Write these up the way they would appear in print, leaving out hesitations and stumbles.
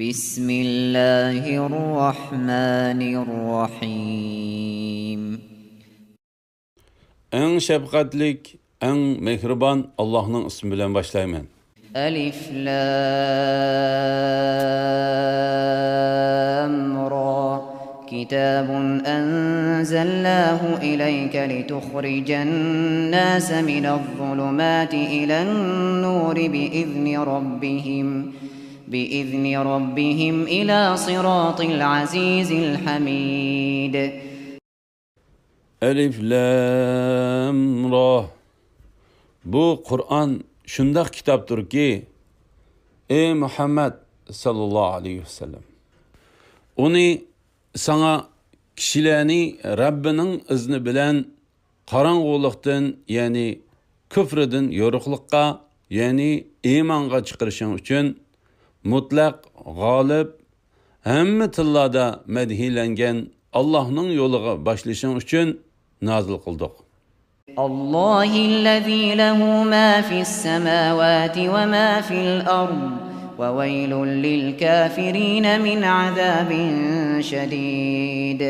بسم الله الرحمن الرحيم. En şefkatlik, en mehriban Allah'ın ismi bilen başlayayım. ألف لام را كتاب أنزلناه إليك لتخرج الناس من الظلمات إلى النور بإذن ربهم إلى صراط العزيز الحميد. Elif, Lam, Ra. Bu Kur'an şundak kitaptır ki, ey Muhammed sallallahu aleyhi ve sellem, onu sana kişilerini Rabbinin izni bilen karanlıktan, yani küfreden yoruqlıqqa, yani imanға çıkarışın için mutlaq, galip, hemme tillada medhilengen Allah'ın yoluğa başlayışın için nazil kıldık. الله الذي له ما في السماوات وما في الأرض وويل للكافرين من عذاب شديد.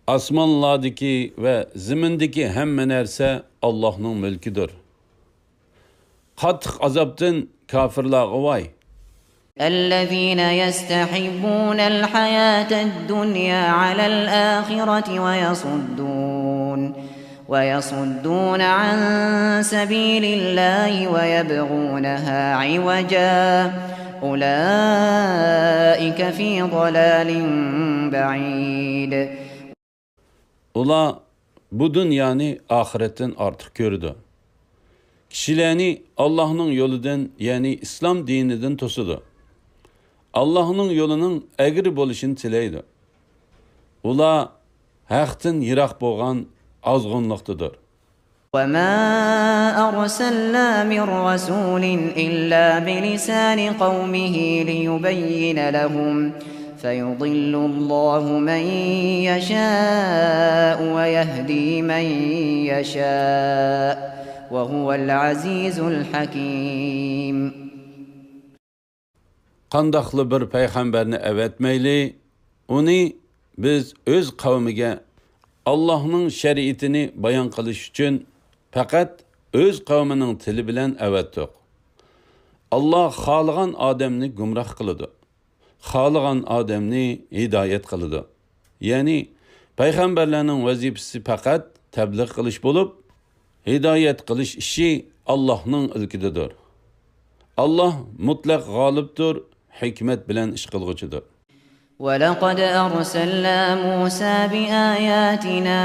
Asmanlardaki ve zimindeki hemme nerse Allah'ın mülküdür. Qattiq azaptan kafirlarga vay. الذين يستحبون الحياة الدنيا على الآخرة ويصدون عن سبيل الله ويبغونها عوجا أولئك في ضلال بعيد. Ula bu dünyanı ahiretten artık gördü. Kişilerini Allah'ın yoludan, yani İslam dininden tosudu. Allah'ın yolunun egri bolışını tileydi. Ula haqdan yirak bolgan azgınlıqtıdır. وَمَا أَرْسَلْنَا مِنْ رَسُولٍ إِلَّا بِلِسَانِ قَوْمِهِ لِيُبَيِّنَ لَهُمْ فَيُضِلُّ اللَّهُ مَنْ يَشَاءُ وَيَهْدِي مَنْ يَشَاءُ وَهُوَ الْعَزِيزُ الْحَكِيمُ. Qandaqlı bir peygamberini evetmeyli, onu biz öz kavmige Allah'ın şeriatini bayan kılış için fakat öz kavminin tili bilen evettik. Allah xalıgan adamni gumrah kılıdı. Xalıgan adamni hidayet kılıdı. Yani peygamberlerinin vazifesi fakat tebliğ kılış bulup hidayet kılış işi Allah'ın ilkididir. Allah mutlak galiptir, hikmet bilen iş kılgıcıdır. وَلَقَدْ أَرْسَلْنَا مُوسَى بِآيَاتِنَا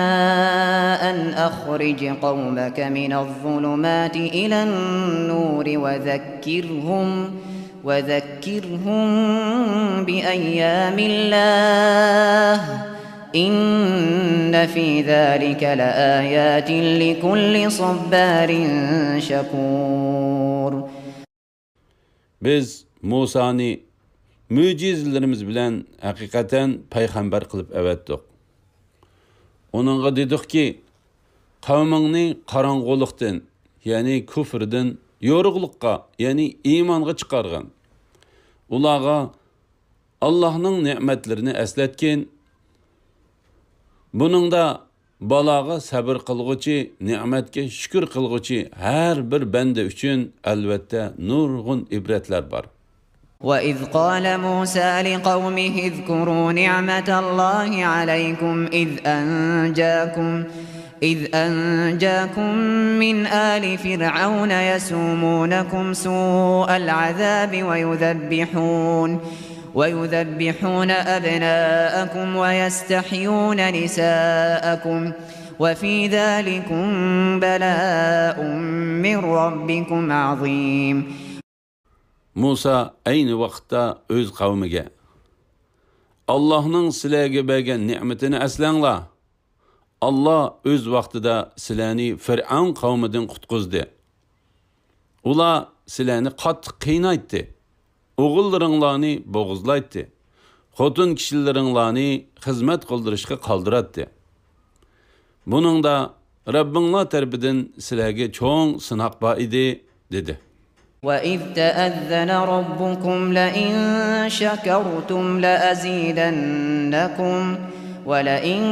أَنْ أَخْرِجْ قَوْمَكَ مِنَ الظُّلُمَاتِ إِلَى النُّورِ وَذَكِّرْهُمْ بِأَيَّامِ اللَّهِ إِنَّ فِي ذَلِكَ لَآيَاتٍ لِكُلِّ صَبَّارٍ شَكُورٍ. Biz Musa'nı mücizlerimiz bilen hakikaten peygamber kılıp evettik. Onunla dedik ki, kavmini karanlıktan, yani küfürden, yoruqlıqqa, yani imanға çıkargan. Ulağa Allah'ın nimetlerini esletken, bunun da balağa sabır kılgıcı, nimetke şükür kılgıcı her bir bende üçün elbette nurgun ibretler var. وَإِذْ قَالَ مُوسَى لِقَوْمِهِ اذْكُرُوا نِعْمَةَ اللَّهِ عَلَيْكُمْ إِذْ أَنْجَاكُمْ مِنْ آلِ فِرْعَوْنَ يَسُومُونَكُمْ سُوءَ الْعَذَابِ وَيُذَبِّحُونَ أَبْنَاءَكُمْ وَيَسْتَحْيُونَ نِسَاءَكُمْ وَفِي ذَلِكُمْ بَلَاءٌ مِّنْ رَبِّكُمْ عَظِيمٌ. Musa aynı vakitte öz kavmige Allah'ın silerge bergen nimetini eslenla. Allah öz vaktida sileni Fir'aun kavmidin kutquzdi. Ula sileni qattiq qiynaytdi. Oğullarınlarını boğuzlaytdi. Xotun kişilerinlarını hizmet kıldırışqa kaldıratdi. Bunun da Rabbinlar tarafından silerge çoğun sınaq ba idi, dedi. وَإِذْ تَأَذَّنَ رَبُّكُمْ لَئِن شَكَرْتُمْ لَأَزِيدَنَّكُمْ وَلَئِن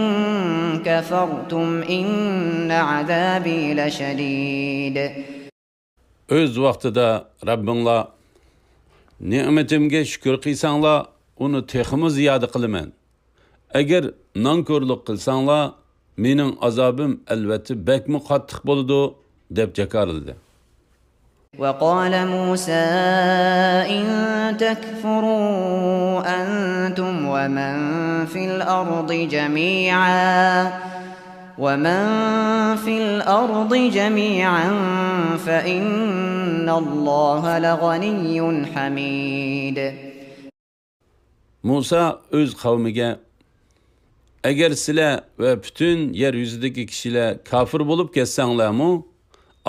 كَفَرْتُمْ إِنَّ عَذَابِي لَشَدِيدٌ. Öz vaqtida Rabbinglar ne'matimga shukr qilsanglar, uni texmi ziyoda qilaman. Agar nonko'rlik qilsanglar, mening azobim albatta bakmi qattiq bo'ladi deb jakarladi. وَقَالَ مُوسَى إِن تَكْفُرُوا أَنْتُمْ وَمَنْ فِي الْأَرْضِ جَمِيعًا فَإِنَّ اللَّهَ لَغَنِيٌّ حَمِيدٌ. Musa öz kavmiga, agar sizlar va bütün yeryüzidagi kishilar kafir bo'lib ketsanglarmi,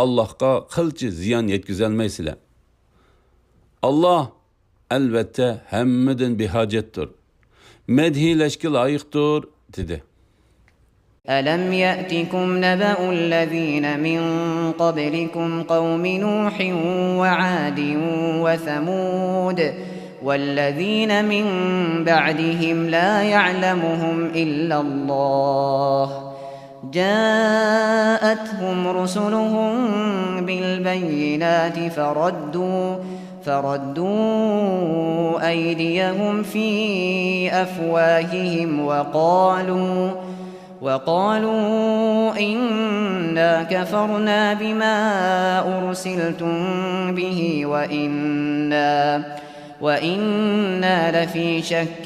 Allohga qilchi ziyon yetkazolmaysizlar. Allah albatta hammadan behojatdir. Madhilashga loyiqdir dedi. أَلَمْ يَأْتِكُمْ نَبَأُ الَّذِينَ مِنْ قَبْلِكُمْ قَوْمِ نُوحٍ وَعَادٍ وَثَمُودَ وَالَّذِينَ مِنْ بَعْدِهِمْ لَا يَعْلَمُهُمْ إِلَّا اللَّهُ جَاءَتْهُمْ رُسُلُهُم بِالْبَيِّنَاتِ فَرَدُّوا أَيْدِيَهُمْ فِي أَفْوَاهِهِمْ وقالوا إنا كفرنا بما أرسلتم به وإنا لفي شك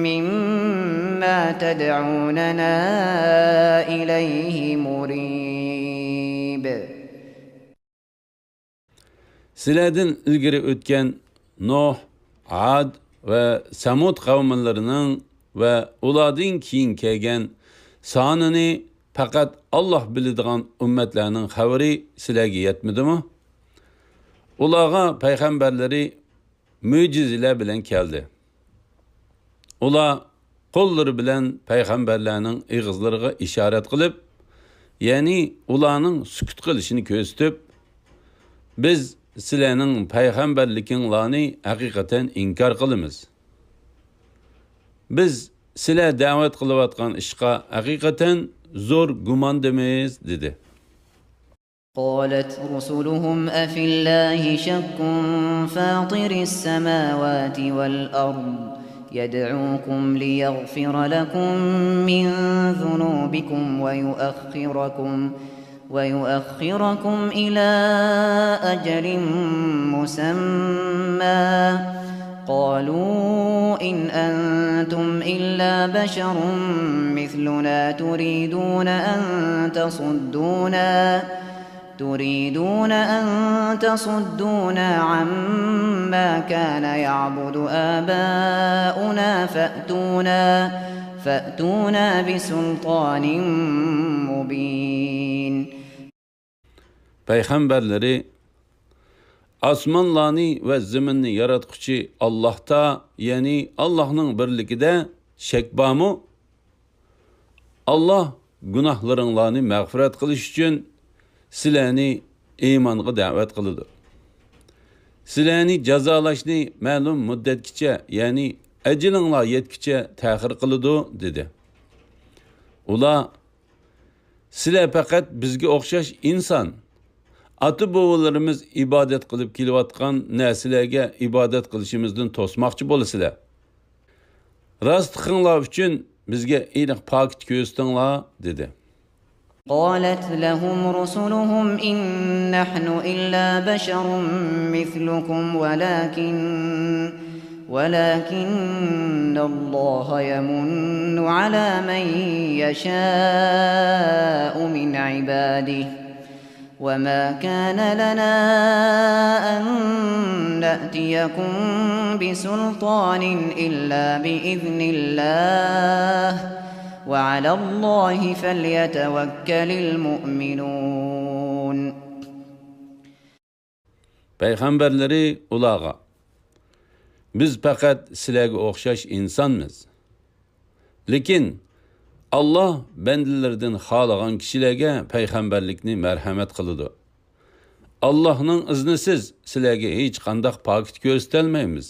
مما تدعوننا إليه مريب. Sizlerden ilgiri ötken Nuh, Ad ve Samud kavimlerinin ve ulardan keyin kelgan sonini faqat Allah biladigan ummatlarning xabari sizlarga yetmadimi? Ularga payg'ambarlari mo'jizalar bilan keldi. Ular qo'llari bilan payg'ambarlarning ig'izlariga ishorat qilib, ya'ni ularning sukut qilishini ko'rsatib, biz sizlarning payg'ambarlikinglarni haqiqatan inkor qilamiz. Biz sizlar da'vat qilayotgan ishqa haqiqatan zo'r gumondamiz dedi. قالت رسلهم أفي الله شك فاطر السماوات والأرض يدعوكم ليغفر لكم من ذنوبكم ويؤخركم إلى أجل مسمى قالوا إن أنتم إلا بشر مثلنا تريدون أن تصدونا عما كان يعبد آباؤنا فأتونا بسلطان مبين. Peygamberleri osmonlarni va zaminni yaratquchi Allohda, ya'ni Allohning birligida shak bormi? Alloh gunohlaringlarni mag'firat qilish uchun sizlarni iymonga da'vat qiladi. Sizlarni jazolashni ma'lum muddatgacha, ya'ni ajlinglar yetguncha ta'xir qiladi dedi. Ular sizlar faqat bizga o'xshash inson, ata bobolarimiz ibodat qilib kelayotgan narsalarga ibodat qilishimizdan to'smoqchi bo'lasizlar. Rostliqinglar uchun bizga aniq pokit ko'rsatinglar dedi. قالت لهم رسلهم إن نحن إلا بشر مثلكم ولكن الله يمن على من يشاء من عباده وما كان لنا أن نأتيكم بسلطان إلا بإذن الله وعلى الله فليتوكل المؤمنون. Peygamberleri ulağa, biz faqat sizlarga o'xshash insonmiz. Lekin Allah bendilerden xalagan kishilarga payg'ambarlikni marhamat qiladi. Allah'ның iznisiz sizlarga hech qanday pakit ko'rsatilmaymiz.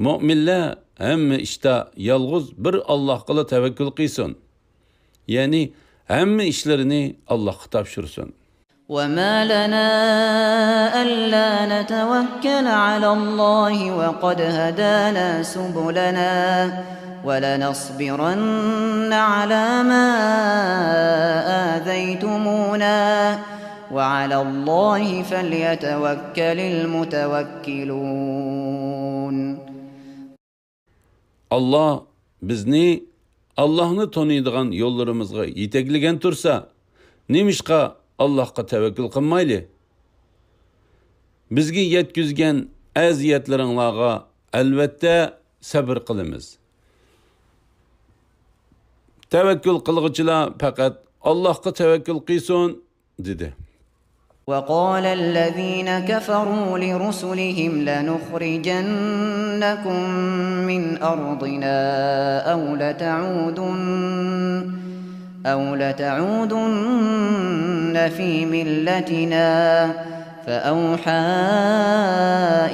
Mu'minlar hamma ishda yolg'iz bir Allohga tavakkul qilsin. Ya'ni hamma ishlarini Allohga topshirsin. وما لنا ألا نتوكل على الله وقد هدانا سبلنا ولنصبرن على ما آذيتمونا وعلى الله فليتوكل المتوكلون. Allah bizni Allah'ını tanıydigan yollarımızga yetekligen tursa, nemişqa Allah'a tevekkül qilmayli. Bizga yetkizgan aziyatlaringlarga albatta sabr qilamiz. Tevekkül qilg'uchilar faqat Allohga tevekkül qilsin dedi. وقال الذين كفروا لرسلهم لنخرجنكم من أرضنا أو لتعودن في ملتنا فأوحى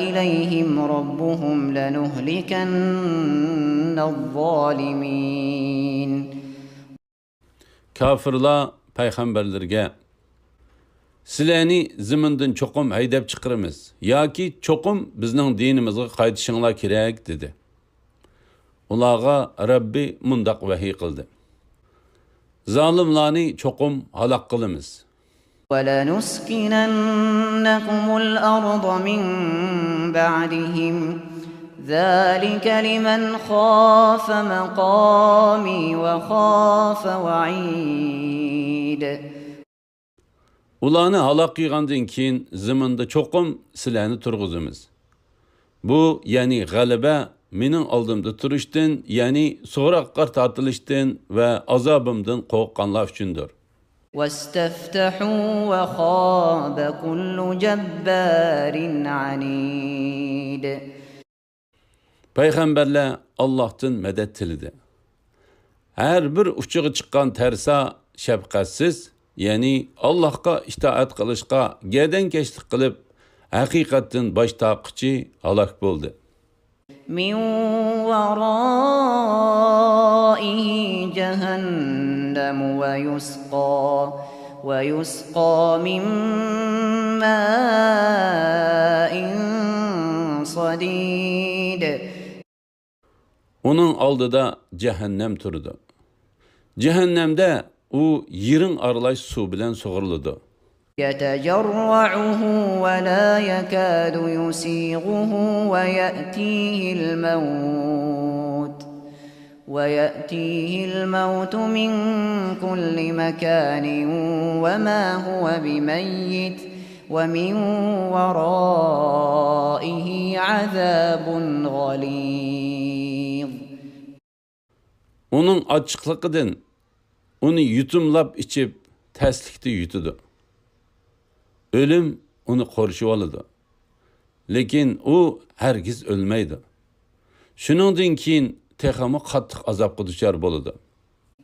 إليهم ربهم لنهلكن الظالمين. Kafirlar payg'ambarlarga sizlarni zimindan cho'qim haydab chiqaramiz yoki cho'qim bizning dinimizga qaytishinglar kerak dedi. Ularga Rabbi mundaq vahiy qildi. Zalimlarni cho'qim halok qilamiz. وَلَنُسْكِنَنَّكُمُ الْأَرْضَ مِنْ بَعْدِهِمْ ذَلِكَ لِمَنْ خَافَ مَقَامِي وَخَافَ وَعِيدِ. Ularni halok qilgandan keyin ziminda cho'qim sizlarni turg'izamiz. Bu ya'ni g'alaba mening oldimda turishdan, ya'ni so'roqqa tortilishdan va azobimdan qo'rqqanlar uchundir. وَاسْتَفْتَحُوا وَخَابَ كُلُّ جَبَّارٍ عَنِيدٍ. Payg'ambarlar Allohdan madad tilidi. Har bir uchiga chiqqan tarsa shafqatsiz, ya'ni Allohga itoat qilishga gadankeşlik qilib, haqiqatdan bosh tortquchi halok bo'ldi. مِنْ وَرَائِهِ جَهَنَّمُ وَيُسْقَى مِنْ مَاءٍ صَدِيدٍ. Onun aldıda cehennem turdu. Cehennemde o yerin aralaş su bilen soğurludu. يَتَجَرَّعُهُ وَلَا يَكَادُ يُسِيغُهُ وَيَأْتِيهِ الْمَوْتُ مِنْ كُلِّ مَكَانٍ وَمَا هُوَ بِمَيِّتٍ وَمِنْ وَرَائِهِ عَذَابٌ غَلِيظٌ. Onun açıklıkıdan onu yutumlap içip terslikte yutudu. Ölüm onu koruşup alıdı. Lekin o hergiz ölmeydi. Şunundan keyin texamı qattiq azapqa duchor bo'ladi.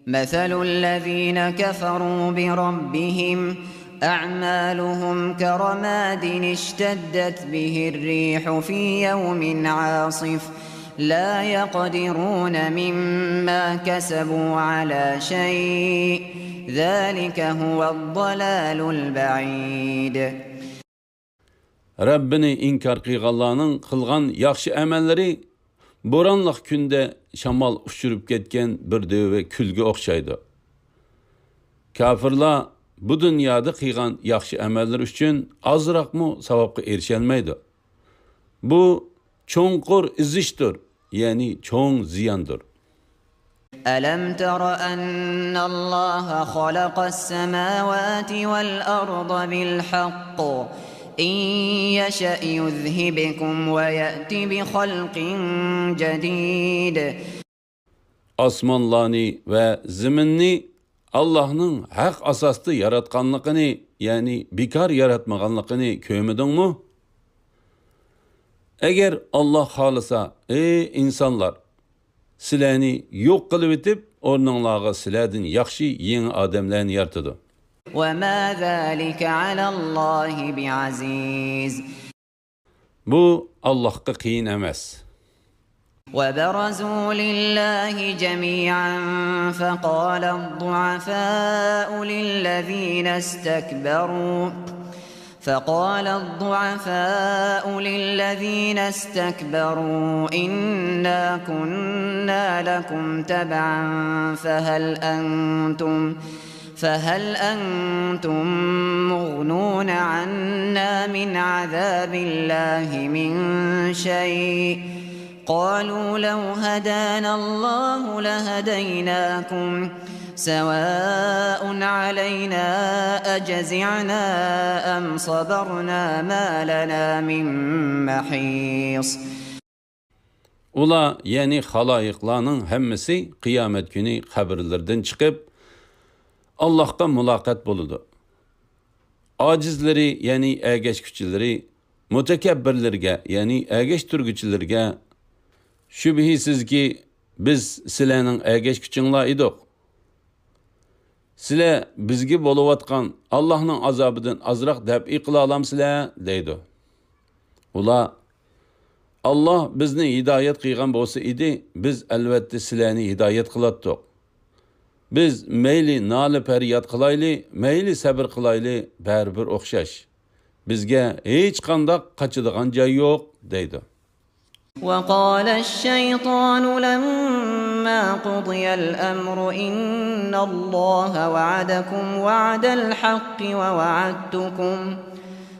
مَثَلُ الَّذِينَ كَفَرُوا بِرَبِّهِمْ أَعْمَالُهُمْ كَرَمَادٍ اشْتَدَّتْ بِهِ الرِّيحُ فِي يَوْمٍ عَاصِفٍ لَا يَقْدِرُونَ مِمَّا كَسَبُوا عَلَى شَيْءٍ ذَلِكَ هُوَ الضَّلَالُ الْبَعِيدُ. Rabbini inkar qilganlarning qilgan yaxshi amallari bo'ronliq kunda shamol uchirib ketgan bir döve kulga o'xshaydi. Kafirlar bu dunyoda qilgan yaxshi amallar uchun ozroqmi savobga erisholmaydi. Bu cho'nqur izishdir, ya'ni cho'ng ziyondir. أَلَمْ تَرَ أَنَّ اللَّهَ خَلَقَ السَّمَاوَاتِ وَالْأَرْضَ بِالْحَقِّ إِنْ يَشَأْ يُذْهِبْكُمْ وَيَأْتِ بِخَلْقٍ جَدِيدٍ. Osmonlarni va zaminni Allohning haq asosida yaratganligini, ya'ni bekor yaratmaganligini ko'midingmi? Agar Alloh xolisa, ey insonlar, sizlarni yo'q qilib etib, o'rninglarga sizlardan yaxshi yangi odamlarni yaratadi. وما ذلك على الله بعزيز. Bu Allah'a qiyin emas. وبرزوا لله جميعا فقال الضعفاء للذين استكبروا إنا كنا لكم تبعا فهل أنتم مغنون عنا من عذاب الله من شيء قالوا لو هدانا الله لهديناكم سواء علينا أجزعنا أم صبرنا ما لنا من محيص. Ula yani halayıqlarning hammasi qiyomat kuni qabrlardan chiqib Allahqa muloqot bo'ladi. Ojizlari yani agashkuchilari mutakabbirlarga yani agashturguchilarga shubhisizki biz sizlarning agashkuchinglar edik. Sizlar bizga bo'layotgan Allohning azobidan azroq dabi qila olamsizlar deydi. Ular Allah bizni hidoyat qilgan bo'lsa edi, biz albatta sizlarni hidoyat qilatdik. Biz mayli noli faryod qilayli, mayli sabr qilayli, baribir o'xshash. Bizga hech qanday qochadigan joy yo'q deydi. وقال الشيطان لما قضي الأمر إن الله وعدكم وعد الحق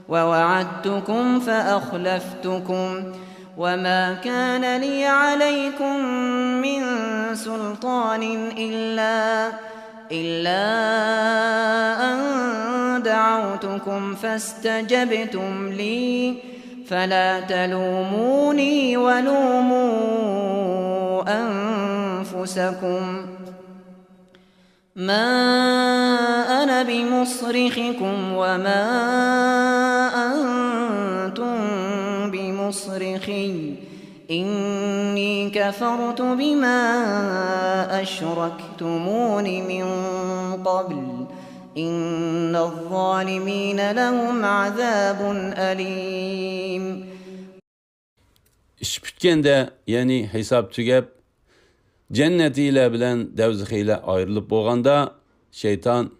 ووعدتكم فأخلفتكم وما كان لي عليكم من سلطان إلا أن دعوتكم فاستجبتم لي فلا تلوموني ولوموا أنفسكم ما أنا بمصرخكم وما أنتم بمصرخي إني كفرت بما أشركتمون من قبل إن الظالمين لهم عذاب أليم. İş bitkende yani hesap tügep cennetiyle bilen devzihiyle ayrılıp boğanda şeytan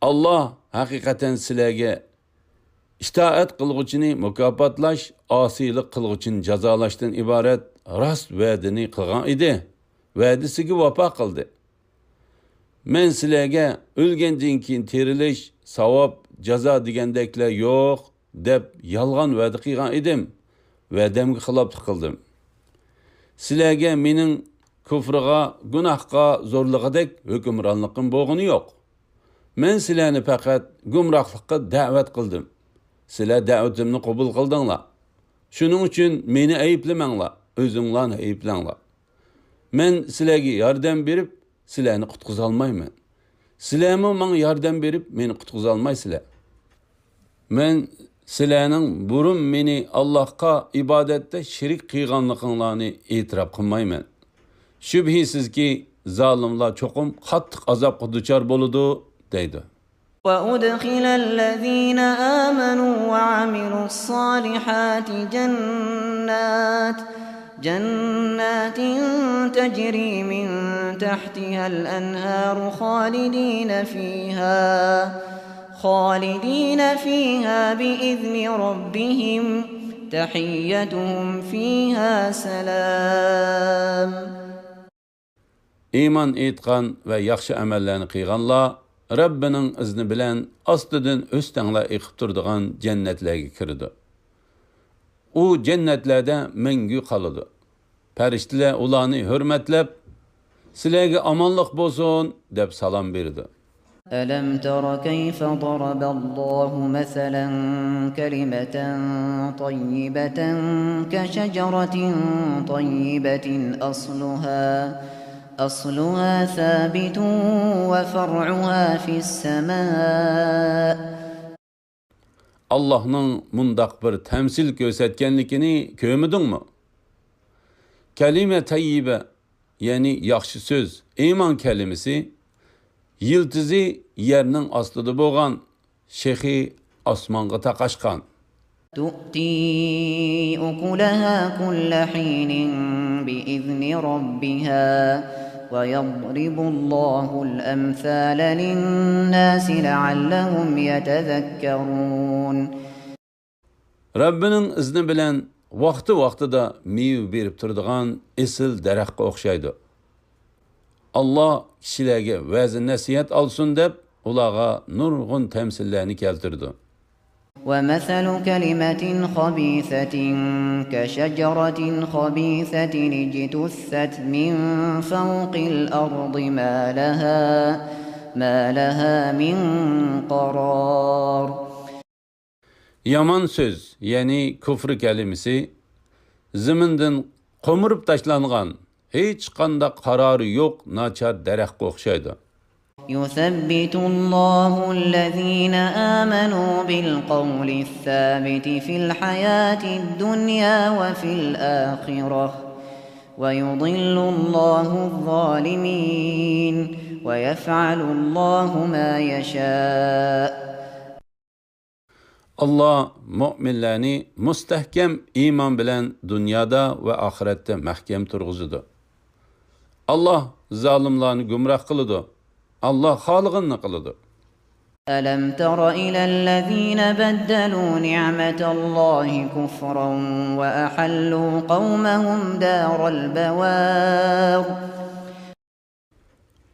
Allah hakikaten sizlarga itaat qilg'uchini mukofotlash, osiylik qilg'uchini jazolashdan iborat rost va'dani qilgan edi. Va'dasiga vafo qildi. Men sizlarga o'lgandan keyin terilish, savob, jazo degandeklar yo'q deb yolg'on va'da qilgan edim. Va'damga xiloflik qildim. Sizlarga mening kufriga, gunohga, zo'rlig'idek hukmronligim bo'lgani yo'q. Men sizlarni faqat gumrohlikqa da'vat qildim. Sizlar da'vatimni qabul qildinglar. Shuning uchun meni ayblamanglar, o'zinglarni ayblanglar. Men sizlarga yordam berib, sizlarni qutqiza olmayman. Sizlarmi menga yordam berib, meni qutqiza olmaysizlar. Men sizlarning burun meni Allohga ibodatda shirik qilganliginglarni e'tirof qilmayman. Shubhisizki zolimlar cho'qim qattiq azobga duchor bo'ladi deydi. وأدخل الذين آمنوا وعملوا الصالحات جنات تجري من تحتها الأنهار خالدين فيها بإذن ربهم تحيتهم فيها سلام. İman etqan ve yaxşı amellerini qilganlar Rabbining izni bilan ostidan o'stanglar eqib turadigan jannatlarga kirdi. U jannatlarda mangu qoladi. Farishtalar ularni hurmatlab, sizlarga omonlik bo'lsin deb salom berdi. ألم تر كيف ضرب الله مثلا كلمة طيبة كشجرة طيبة أصلها ثابت وفرعها في السماء. Allah'ның mundaq bir təmsil göstərkənlikini görmədinmi? Kəlime tayyibe, yani yaxşı söz, iman kelimesi, yiltizi yerning ostida bo'lgan, shexi osmonga taqashgan. تؤتي أكلها كل حين بإذن ربها ويضرب الله الأمثال للناس لعلهم يتذكرون. Rabbining izni bilan vaqti-vaqtida meyve berib turadigan esil daraxtga o'xshaydi. Allah kishilarga va'zi nasihat olsun deb ularga nurg'un tamsillarni keltirdi. ومثل كلمة خبيثة كشجرة خبيثة اجتثت من فوق الأرض ما لها من قرار. Yaman söz, yani küfür kelimesi, ziminden qo'mirib tashlangan, hech qanday qarori yo'q nachar daraxtga o'xshaydi. يثبت الله الذين آمنوا بالقول الثابت في الحياة الدنيا وفي الآخرة ويضل الله الظالمين ويفعل الله ما يشاء. Allah müminlerini mustahkem iman bilen dünyada ve ahirette mahkem turguzudu. Allah zalimlerini gümrah kılıdı. Allah halıgını kılıdı. ألم تر إلى الذين بدلوا نعمة الله كفرا وأحلوا قومهم دار البوار.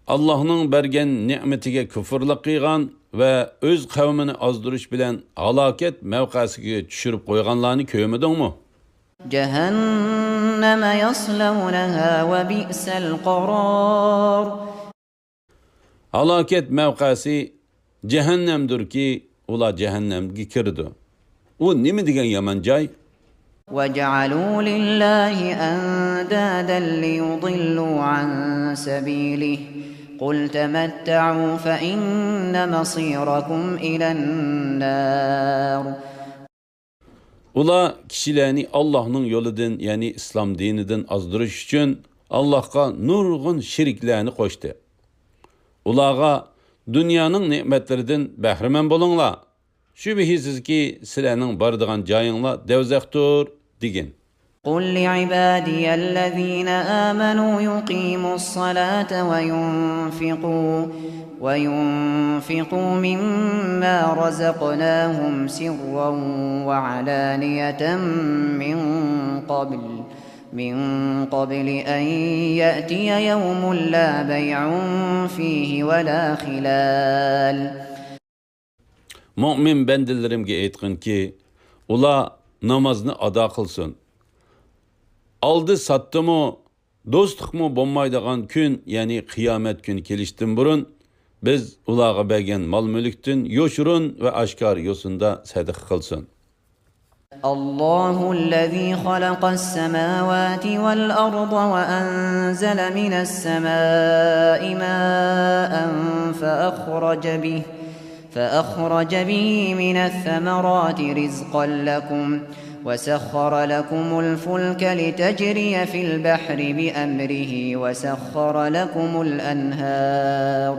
Allah'ın bergen nimetige küfürlük kıygan ve öz kavmini azdırış bilen halaket mevkasıge düşürüp koyganlarını köymedin mu? Cehenneme yaslevneha ve bi'sel qarar. Halaket mevkası cehennemdir ki ula cehennemge kirdi. O nimi degen yaman cay? وَجَعَلُوا لِلَّهِ أَنْدَادًا لِيُضِلُّوا عَنْ سَبِيلِهِ قُلْ تَمَتَّعُوا فَإِنَّ مَصِيرَكُمْ إِلَى النَّارِ. Ula kişilerini Allah'ın yoludun, yani İslam dinidin azdırış için Allah'a nurgun şiriklerini koştu. Ulağa dünyanın nimetlerinden behrimen bulunla. Şübihisiz ki silenin bardıgan cayınla devzektur digin. قُلْ لِعِبَادِيَ الَّذ۪ينَ آمَنُوا يُقِيمُوا الصَّلَاةَ وَيُنْفِقُوا مِمَّا رَزَقْنَاهُمْ سِرًّا وَعَلَانِيَةً من قبل أن يأتي يوم لا بيع فيه ولا خلال. Mümin bendilerimge aytqın ki, ula namazını ada kılsın. Aldı sattı mı, dostluk mu bulmaydigan gün, yani kıyamet günü keliştin burun, biz ulağa bergen mal mülktün yoşurun ve aşkar yosunda sadık kılsın. الله الذي خلق السماوات والأرض وأنزل من السماء ماء فأخرج به من الثمرات رزقا لكم وسخر لكم الفلك لتجري في البحر بأمره وسخر لكم الأنهار.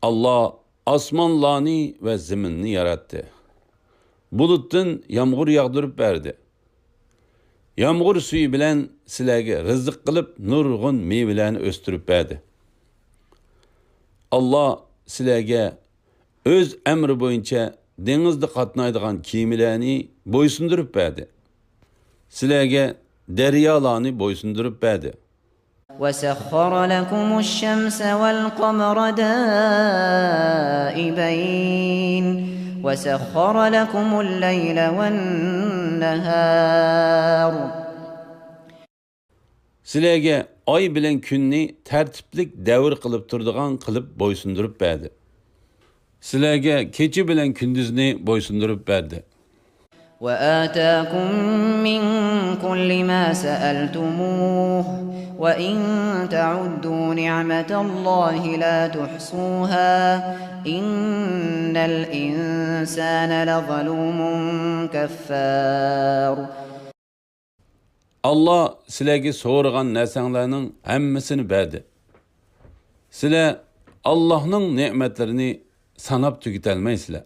Allah asmanlarını ve zeminini yarattı. Bulutdan yağmur yağdırıp verdi. Yağmur suyu bilen silerge rızık kılıp nurgun meyvelerini östürüp verdi. Allah silerge öz emri boyunca denizde katnaydıgan kimilerini boysundurup verdi. Silerge deryalarını boysundurup verdi. وَسَخَّرَ لَكُمُ الشَّمْسَ وَالْقَمَرَ دَائِبَيْنِ وَسَخَّرَ لَكُمُ اللَّيْلَ وَالنَّهَارَ. Silerge ay bilen günni tertiplik devir kılıp turduğan kılıp boysundurup verdi. Silerge keçi bilen gündüzni boysundurup verdi. وَآتَاكُمْ مِنْ كُلِّ مَا سَأَلْتُمُوهُ وَإِنْ تَعُدُّوا نِعْمَةَ اللَّهِ لَا تُحْصُوهَا إِنَّ الْإِنْسَانَ لَظَلُومٌ كَفَّارٌ. Allah silerge soğurgan nesanlarının hemmesini verdi. Siler Allah'ın nimetlerini sanap tüketelmeysizler.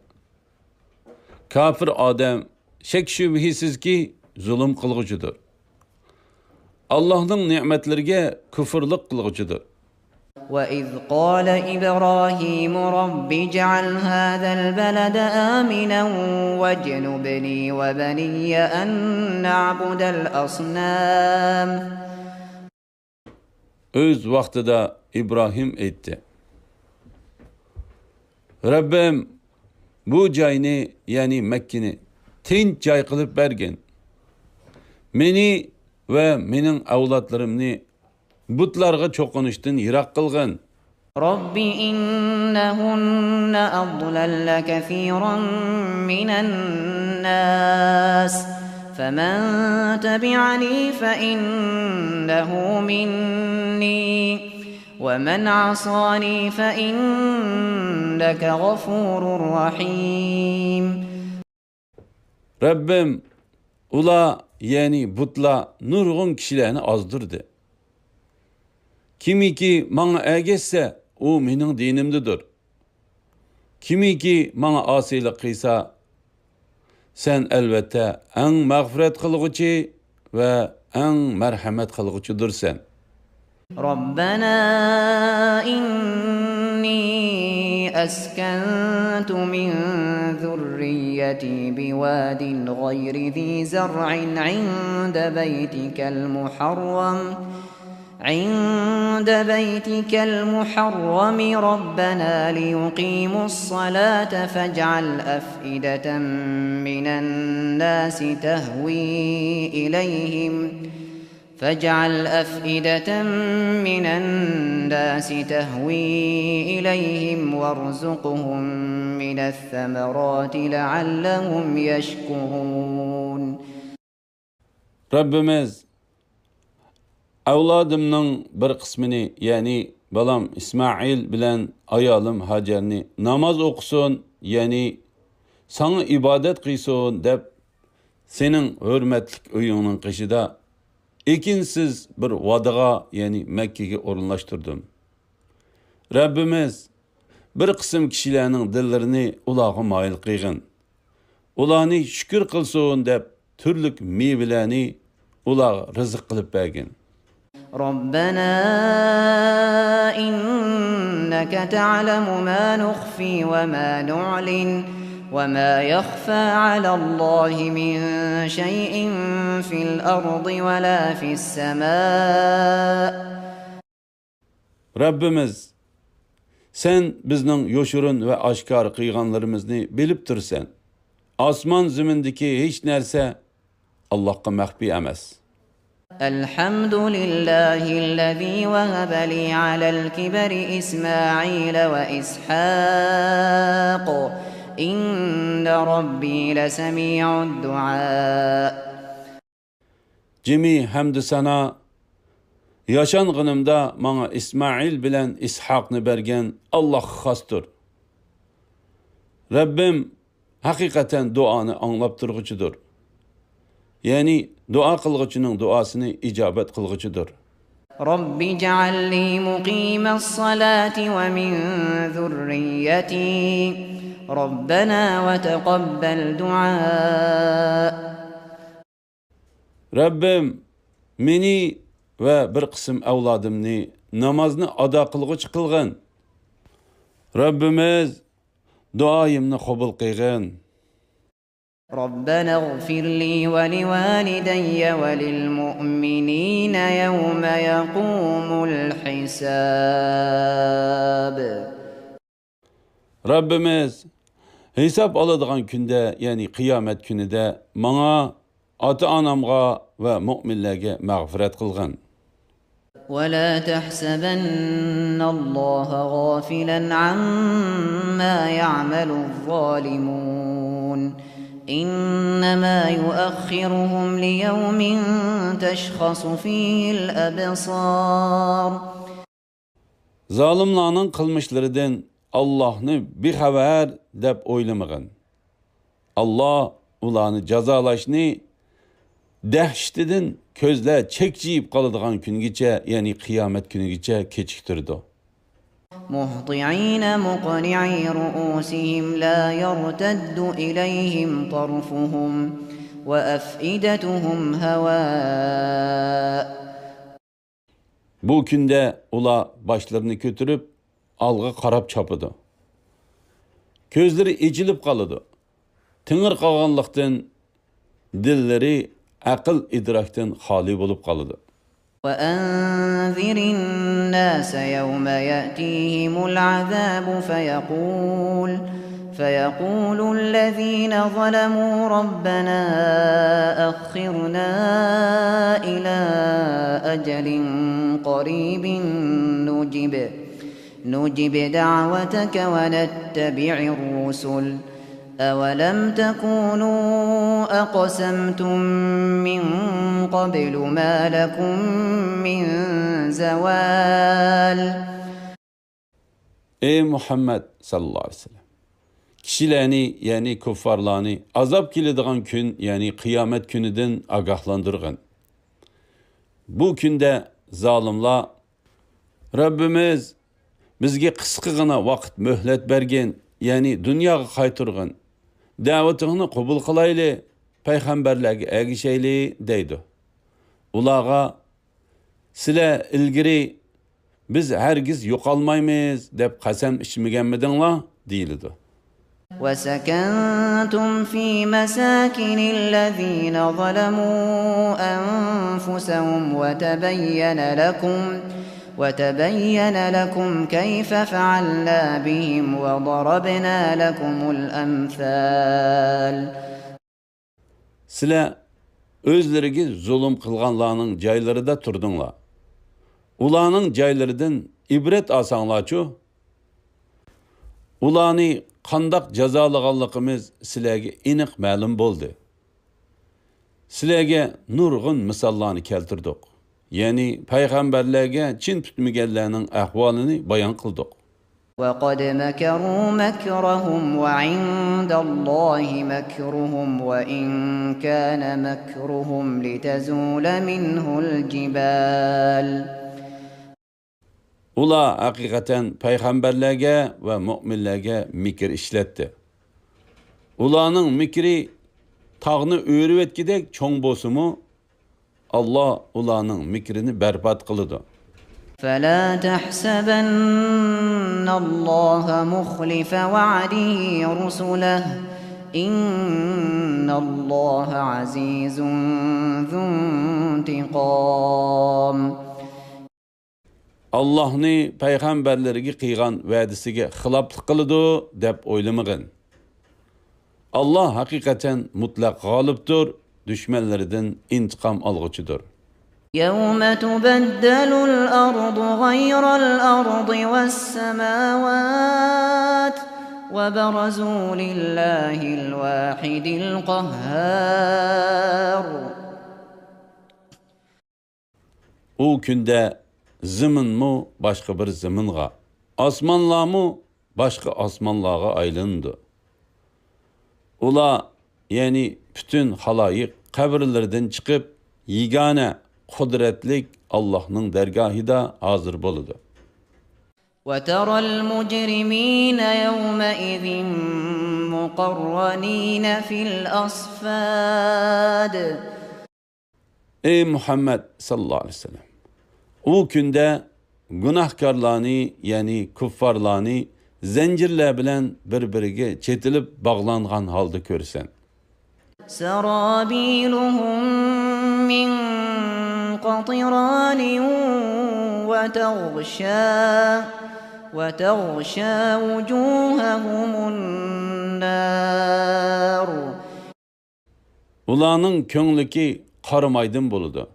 Kafir adam şek şübhisiz ki zulüm kılgıcıdır. Allah'ın nimetlerine küfürlük kılgıcıdır. وَإِذْ قَالَ إِبْرَاهِيمُ رَبِّ اجْعَلْ هَذَا الْبَلَدَ آمِنًا وَاجْنُبْنِي وَبَنِيَّ أَن نَّعْبُدَ الْأَصْنَامَ. Öz vaxtida İbrahim etti. Rabbim bu joyni, yani Mekkeni tinch joy qilib bergin. Meni ve mening avlodlarimni butlarga cho'qinishdan yiroq qilgin. رَبِّ إِنَّهُنَّ أَضْلَلْنَ كَثِيرًا مِّنَ النَّاسِ فَمَن تَبِعَنِي فَإِنَّهُ مِنِّي وَمَنْ عَصَانِي فَإِنَّكَ غَفُورٌ رَّحِيمٌ. Rabbim ula, yani butla nurgun kişilerini azdırdı. Kimi ki bana ergesse o mening dinimdedir. Kimi ki bana asilik kıysa sen elbette en mağfiret kılgıcı ve en merhamet kılgıcıdır sen. رَبَّنَا إِنِّي أَسْكَنْتُ مِنْ ذُرِّيَّتِي بِوَادٍ غَيْرِ ذِي زَرْعٍ عند بيتك المحرم ربنا ليقيموا الصلاة فاجعل أفئدة من الناس تهوي إليهم وارزقهم من الثمرات لعلهم يشكرون. Rabbimiz avladımның bir kısmını, yani balam İsmail bilen ayalım Hacerni namaz okusun, yani sana ibadet kıysun dep senin hürmetlik uyunun kışıda ikinsiz bir vadaga, yani Mekke'ye orunlaştırdım. Rabbimiz bir kısım kişilerinin dillerini ulağı mail kıygın. Ulağını şükür kılsun dep türlük meyvelerini ulağı rızık kılıp bergin. رَبَّنَا إِنَّكَ تَعْلَمُ مَا نُخْفِي وَمَا نُعْلِنُ وَمَا يَخْفَى عَلَى اللَّهِ مِنْ شَيْءٍ فِي الْأَرْضِ وَلَا فِي السَّمَاءِ. Rabbimiz, sen bizning yoshurun ve aşkar kıyganlarımızı bilip tursan. Osmon zimindagi hech narsa Allohga maxfiy emas. الحمد لله الذي وهب لي على الكبر إسماعيل وإسحاق إن ربي لسميع الدعاء. Cemi hamd sana yaşangınımda bana İsmail bilen İshak'ını bergen Allah xastır. Rabbim hakikaten duanı anlap turgucudur. Yani dua kılgıcının duasını icabet kılgıcıdır. رَبِّ اجْعَلْ لِي مُقِيمَ الصَّلَاةِ وَمِنْ ذُرِّيَّتِي رَبَّنَا وَتَقَبَّلْ دُعَاءِ. Rabbim meni ve bir kısım evladımni namazını ada kılgıç kılgın. Rabbimiz duayımni kabul kılgın. رَبَّنَا اغْفِرْ لِي وَلِوَالِدَيَّ وَلِلْمُؤْمِنِينَ يَوْمَ يَقُومُ الْحِسَابِ. Rabbimiz hesap alıdığan günde, yani kıyamet günü de bana, ata-anamga ve müminlerge mağfiret kılgın. وَلَا تَحْسَبَنَّ اللَّهَ غَافِلًا عَمَّا يَعْمَلُ الظَّالِمُونَ إِنَّمَا يُؤَخِّرُهُمْ لِيَوْمٍ تَشْخَصُ فِيهِ الْأَبْصَارُ. Zalimlarning qilmishlaridan Allohni bexabar deb o'ylamagin. Allah ularni jazolashni dahshatidan ko'zlar chekchiyib qoladigan kungacha, ya'ni qiyomat kunigacha kechiktirdi. مهطعين مقنعي رؤوسهم لا يرتد إليهم طرفهم وأفئدتهم هواء. Bu günde ula başlarını götürüp alğa qarab çapıdı. Közleri ecilip qalıdı. Tınır qalğanlıqdan dilleri aql idrakdan xali bolup qalıdı. وأنذر الناس يوم يأتيهم العذاب فيقول الذين ظلموا ربنا أخرنا إلى أجل قريب نجب دعوتك ونتبع الرسل أولم تكونوا أقسمتم من قبل ما لكم من زوال. Ey Muhammed sallallahu aleyhi ve sellem. Kişilerini yani kuffarlarını azap kilediğin gün yani kıyamet günüden agahlandırgın. Bu günde zalimler Rabbimiz bizge qısqıgına vaqt möhlet bergen yani dünyaya qaytırgın. Davetini qabul qilayli, payg'ambarlarga ergishayli deydi. Ularga sizlar ilgari biz hargiz yo'qolmaymiz deb qasam ichmaganmidinglar deyildi. وسكنتم في مساكن الذين ظلموا أنفسهم وتبين لكم كيف فعلنا بهم وضربنا لكم الأمثال. Sizlar özleriga zulm qilganlarning joylarida turdinglar. Ularning joylaridan ibrat olsanglarchu, ularni qandoq jazolaganligimiz sizlarga aniq ma'lum bo'ldi. Sizlarga nurg'un misollarni keltirdik. Yani payg'ambarlarga chin tutmaganlarning ahvolini bayon qildik. وقد مكروا مكرهم وعند الله مكرهم وإن كان مكرهم لتزول منه الجبال. Ular haqiqatan payg'ambarlarga va mu'minlarga mikr ishlatdi. Ularning mikri tog'ni o'rib etgidek cho'ng bo'lsa-mu, Allah ularning mikrini barbod qildi. فلا تحسبن الله مخلف وعده رسله إن الله عزيز ذو انتقام. Allah'ni payg'ambarlariga qilgan va'dasiga xiloflik qildi deb o'ylamagin. Allah haqiqatan mutlaq g'olibdir, dushmanlaridan intiqom olg'uchidir. يوم تبدل الأرض غير الأرض والسماوات وبرزوا لله الواحد القهار. O günde zimin mu başka bir ziminga, asmanlar mu başka asmanlarga aylandı. Ula yani bütün halayık kabirlerden çıkıp yegane kudretlik Allah'ın dergahida hazır boludu. وترى المجرمين يومئذ مقرنين في الأصفاد. Ey Muhammed sallallahu aleyhi ve sellem. O günde günahkarlarını yani kuffarlarını zincirler bilen birbirine çetilip bağlanğan halde görsen. سرابيلهم من قطران وتغشى وجوههم النار. Ulanın köңlüki qarımaydın boludu.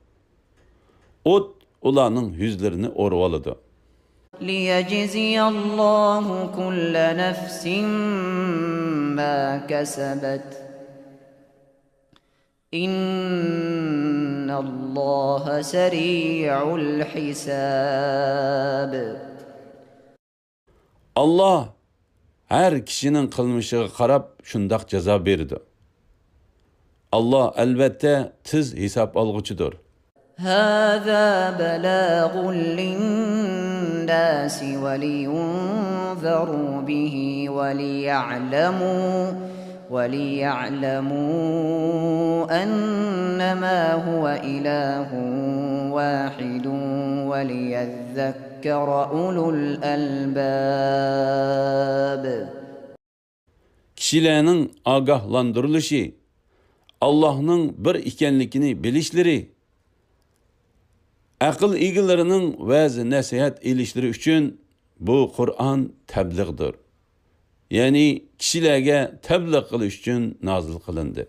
Ot ulanın yüzlerini orvalıdı. لِيَجْزِيَ اللّٰهُ كُلَّ نَفْسٍ مَا كَسَبَتْ إِنَّ اللّٰهَ سَرِيعُ الْحِسَابِ. Allah her kişinin kılmışığı qarab şundaq ceza berdi. Allah elbette tiz hesap alğıçıdır. هذا بلاغ للناس ولينذروا به وليعلموا أنما هو إله واحد وليذكر أولو الألباب. Kişilerinin agahlandırılışı, Allah'ın bir ikenlikini bilişleri, akıl egilerinin vaz nasihat ilişleri üçün bu Kur'an tebliğdir. Yani kişilerge tebliğ kılış üçün nazil kılındı.